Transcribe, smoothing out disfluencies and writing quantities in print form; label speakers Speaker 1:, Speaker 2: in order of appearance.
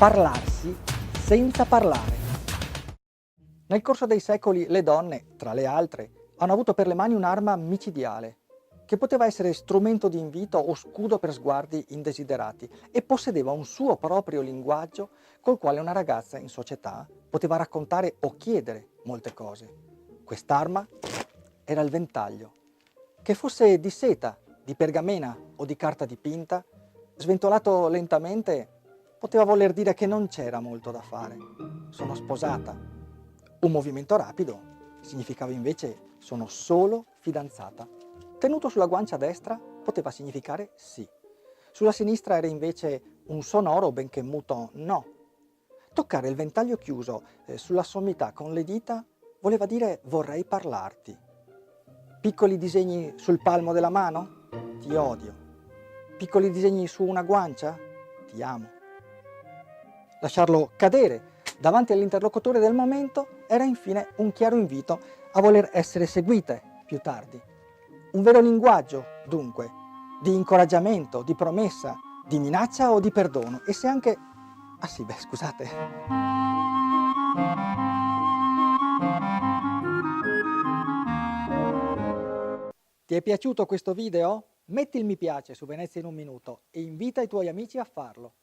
Speaker 1: Parlarsi senza parlare. Nel corso dei secoli le donne, tra le altre, hanno avuto per le mani un'arma micidiale, che poteva essere strumento di invito o scudo per sguardi indesiderati e possedeva un suo proprio linguaggio col quale una ragazza in società poteva raccontare o chiedere molte cose. Quest'arma era il ventaglio. Che fosse di seta, di pergamena o di carta dipinta, sventolato lentamente poteva voler dire che non c'era molto da fare. Sono sposata. Un movimento rapido significava invece sono solo fidanzata. Tenuto sulla guancia destra poteva significare sì. Sulla sinistra era invece un sonoro benché muto no. Toccare il ventaglio chiuso sulla sommità con le dita voleva dire vorrei parlarti. Piccoli disegni sul palmo della mano? Ti odio. Piccoli disegni su una guancia? Ti amo. Lasciarlo cadere davanti all'interlocutore del momento era infine un chiaro invito a voler essere seguite più tardi. Un vero linguaggio, dunque, di incoraggiamento, di promessa, di minaccia o di perdono. E se anche... Ah sì, beh, scusate. Ti è piaciuto questo video? Metti il mi piace su Venezia in un minuto e invita i tuoi amici a farlo.